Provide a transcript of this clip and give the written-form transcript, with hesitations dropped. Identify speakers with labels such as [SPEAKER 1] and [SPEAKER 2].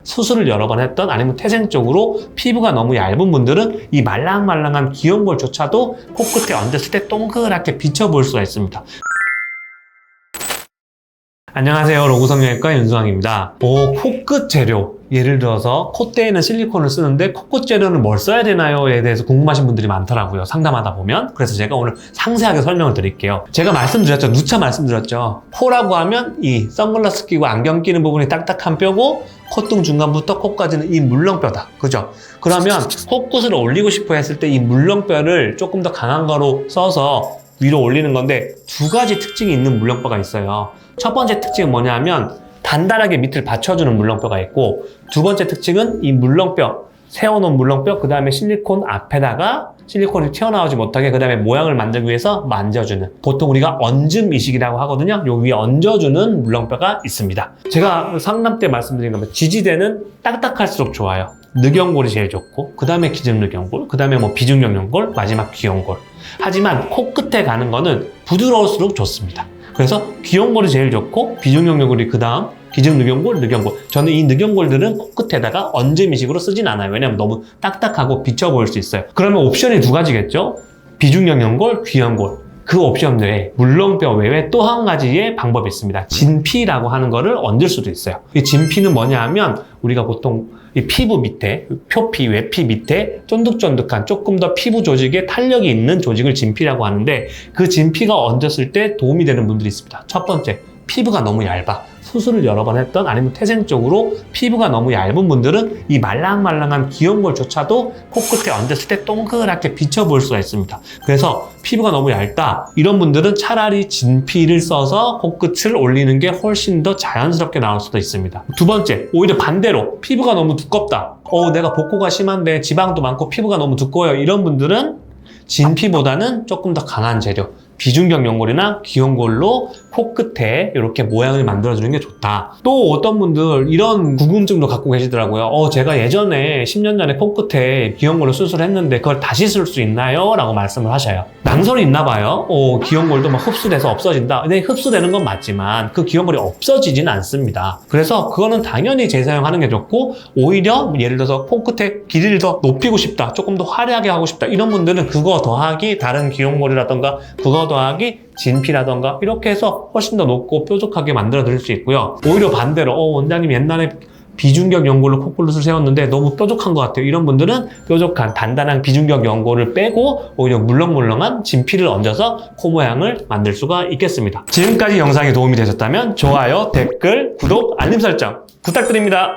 [SPEAKER 1] 수술을 여러 번 했던 아니면 태생적으로 피부가 너무 얇은 분들은 이 말랑말랑한 귀여운걸조차도 코끝에 얹었을 때 동그랗게 비춰볼 수가 있습니다. 안녕하세요. 로고성형외과 윤수왕입니다. 코끝 재료, 예를 들어서 콧대에는 실리콘을 쓰는데 코끝 재료는 뭘 써야 되나요?에 대해서 궁금하신 분들이 많더라고요. 상담하다 보면. 그래서 제가 오늘 상세하게 설명을 드릴게요. 제가 말씀드렸죠. 누차 말씀드렸죠. 코라고 하면 이 선글라스 끼고 안경 끼는 부분이 딱딱한 뼈고 콧등 중간부터 코까지는 이 물렁뼈다. 그죠? 그러면 코끝을 올리고 싶어 했을 때 이 물렁뼈를 조금 더 강한 거로 써서 위로 올리는 건데 두 가지 특징이 있는 물렁뼈가 있어요. 첫 번째 특징은 뭐냐면 단단하게 밑을 받쳐주는 물렁뼈가 있고, 두 번째 특징은 이 물렁뼈, 세워놓은 물렁뼈, 그 다음에 실리콘 앞에다가 실리콘이 튀어나오지 못하게 그 다음에 모양을 만들기 위해서 만져주는, 보통 우리가 얹음 이식이라고 하거든요. 요 위에 얹어주는 물렁뼈가 있습니다. 제가 상담 때 말씀드린 거면 지지대는 딱딱할수록 좋아요. 늑연골이 제일 좋고, 그 다음에 기증늑연골, 그 다음에 비중늑연골, 마지막 귀연골. 하지만 코끝에 가는 거는 부드러울수록 좋습니다. 그래서 귀연골이 제일 좋고 비중격골이 그 다음 기증늑연골, 늑연골. 저는 이 늑연골들은 코끝에다가 얹음 이식으로 쓰진 않아요. 왜냐면 너무 딱딱하고 비쳐 보일 수 있어요. 그러면 옵션이 두 가지겠죠? 비중격연골, 귀연골. 그 옵션 외에 물렁뼈 외에 또 한 가지의 방법이 있습니다. 진피라고 하는 거를 얹을 수도 있어요. 이 진피는 뭐냐 하면 우리가 보통 이 피부 밑에, 표피, 외피 밑에 쫀득쫀득한 조금 더 피부 조직에 탄력이 있는 조직을 진피라고 하는데, 그 진피가 얹었을 때 도움이 되는 분들이 있습니다. 첫 번째, 피부가 너무 얇아. 수술을 여러 번 했던 아니면 태생적으로 피부가 너무 얇은 분들은 이 말랑말랑한 귀여운걸조차도 코끝에 얹었을 때 동그랗게 비춰볼 수가 있습니다. 그래서 피부가 너무 얇다 이런 분들은 차라리 진피를 써서 코끝을 올리는 게 훨씬 더 자연스럽게 나올 수도 있습니다. 두 번째, 오히려 반대로 피부가 너무 두껍다, 내가 복코가 심한데 지방도 많고 피부가 너무 두꺼워요, 이런 분들은 진피보다는 조금 더 강한 재료, 비중격연골이나 귀연골로 코끝에 이렇게 모양을 만들어주는 게 좋다. 또 어떤 분들 이런 궁금증도 갖고 계시더라고요. 제가 예전에 10년 전에 코끝에 귀연골로 수술했는데 그걸 다시 쓸 수 있나요? 라고 말씀을 하셔요. 낭설이 있나 봐요. 귀연골도 막 흡수돼서 없어진다. 근데 흡수되는 건 맞지만 그 귀연골이 없어지진 않습니다. 그래서 그거는 당연히 재사용하는 게 좋고, 오히려 예를 들어서 코끝에 길이를 더 높이고 싶다, 조금 더 화려하게 하고 싶다, 이런 분들은 그거 더하기 다른 귀연골이라던가 그거 더하기 진피라던가 이렇게 해서 훨씬 더 높고 뾰족하게 만들어 드릴 수 있고요. 오히려 반대로 원장님 옛날에 비중격 연골로 코끝을 세웠는데 너무 뾰족한 것 같아요, 이런 분들은 뾰족한 단단한 비중격 연골을 빼고 오히려 물렁물렁한 진피를 얹어서 코 모양을 만들 수가 있겠습니다. 지금까지 영상이 도움이 되셨다면 좋아요, 댓글, 구독, 알림 설정 부탁드립니다.